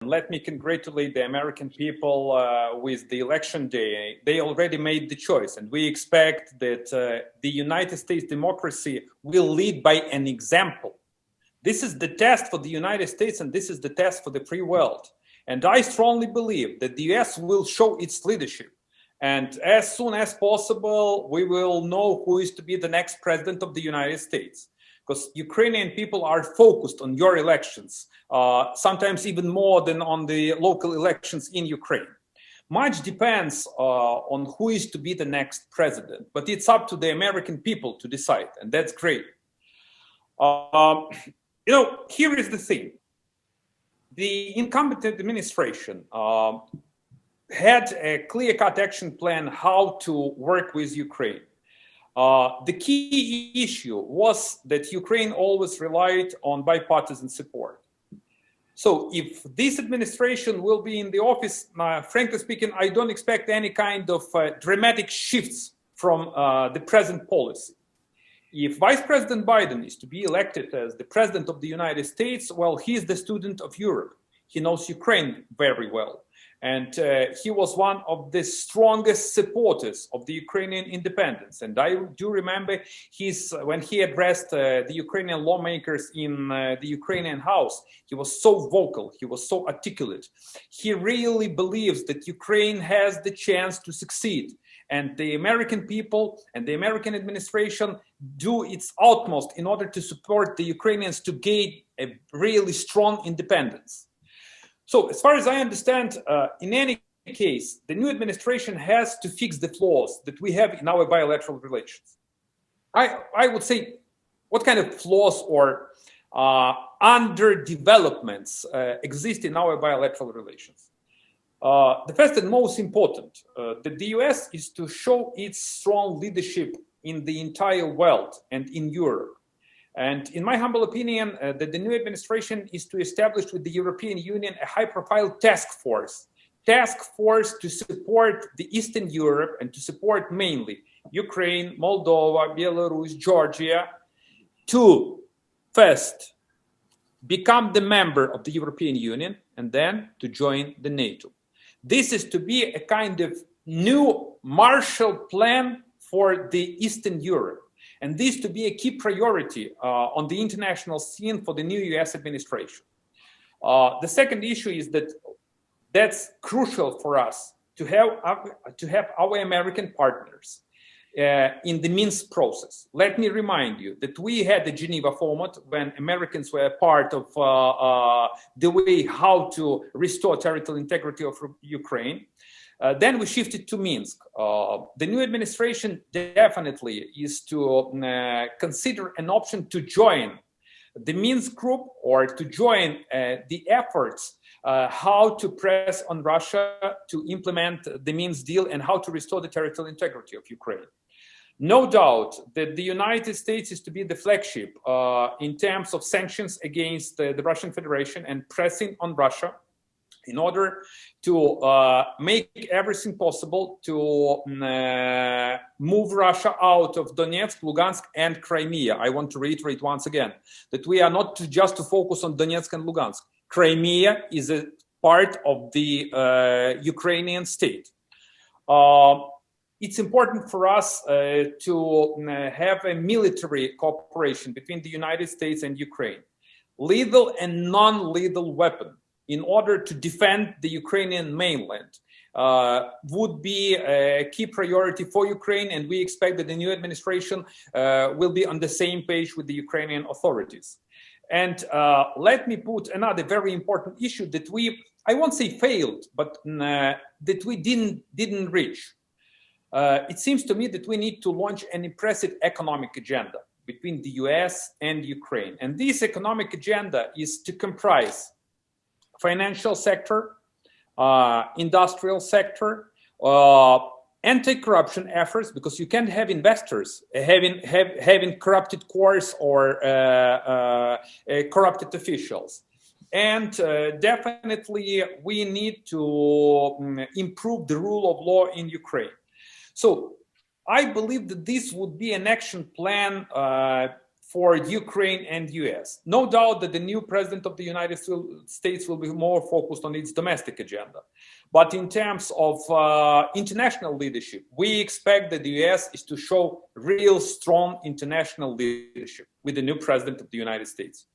and let me congratulate the American people with the election day. They already made the choice, and we expect that the United States democracy will lead by an example. This is the test for the United States, and this is the test for the free world. And I strongly believe that the US will show its leadership. And as soon as possible, we will know who is to be the next president of the United States. Because Ukrainian people are focused on your elections, sometimes even more than on the local elections in Ukraine. Much depends on who is to be the next president, but it's up to the American people to decide, and that's great. Here is the thing. The incumbent administration had a clear-cut action plan how to work with Ukraine. The key issue was that Ukraine always relied on bipartisan support. So if this administration will be in the office, frankly speaking, I don't expect any kind of dramatic shifts from the present policy. If Vice President Biden is to be elected as the President of the United States, well, he is the student of Europe. He knows Ukraine very well. And he was one of the strongest supporters of the Ukrainian independence. And I do remember when he addressed the Ukrainian lawmakers in the Ukrainian House, he was so vocal, he was so articulate. He really believes that Ukraine has the chance to succeed. And the American people and the American administration do its utmost in order to support the Ukrainians to gain a really strong independence. So as far as I understand, in any case, the new administration has to fix the flaws that we have in our bilateral relations. I would say, what kind of flaws or underdevelopments exist in our bilateral relations? The first and most important, that the US is to show its strong leadership in the entire world and in Europe. And in my humble opinion, that the new administration is to establish with the European Union a high-profile task force to support the Eastern Europe and to support mainly Ukraine, Moldova, Belarus, Georgia, to first become the member of the European Union and then to join the NATO. This is to be a kind of new Marshall Plan for the Eastern Europe. And this to be a key priority on the international scene for the new US administration. The second issue is that that's crucial for us to have our American partners in the Minsk process. Let me remind you that we had the Geneva format when Americans were part of the way how to restore territorial integrity of Ukraine. Then we shifted to Minsk. The new administration definitely is to consider an option to join the Minsk group or to join the efforts how to press on Russia to implement the Minsk deal and how to restore the territorial integrity of Ukraine. No doubt that the United States is to be the flagship in terms of sanctions against the Russian Federation and pressing on Russia in order to make everything possible to move Russia out of Donetsk, Lugansk, and Crimea. I want to reiterate once again that we are not just to focus on Donetsk and Lugansk. Crimea is a part of the Ukrainian state. It's important for us to have a military cooperation between the United States and Ukraine, lethal and non-lethal weapon, in order to defend the Ukrainian mainland, would be a key priority for Ukraine, and we expect that the new administration will be on the same page with the Ukrainian authorities. And let me put another very important issue that I won't say failed, but that we didn't reach. It seems to me that we need to launch an impressive economic agenda between the US and Ukraine. And this economic agenda is to comprise financial sector, industrial sector, anti-corruption efforts, because you can't have investors having corrupted cores or corrupted officials. And definitely we need to improve the rule of law in Ukraine. So I believe that this would be an action plan for Ukraine and US. No doubt that the new president of the United States will be more focused on its domestic agenda. But in terms of international leadership, we expect that the US is to show real strong international leadership with the new president of the United States.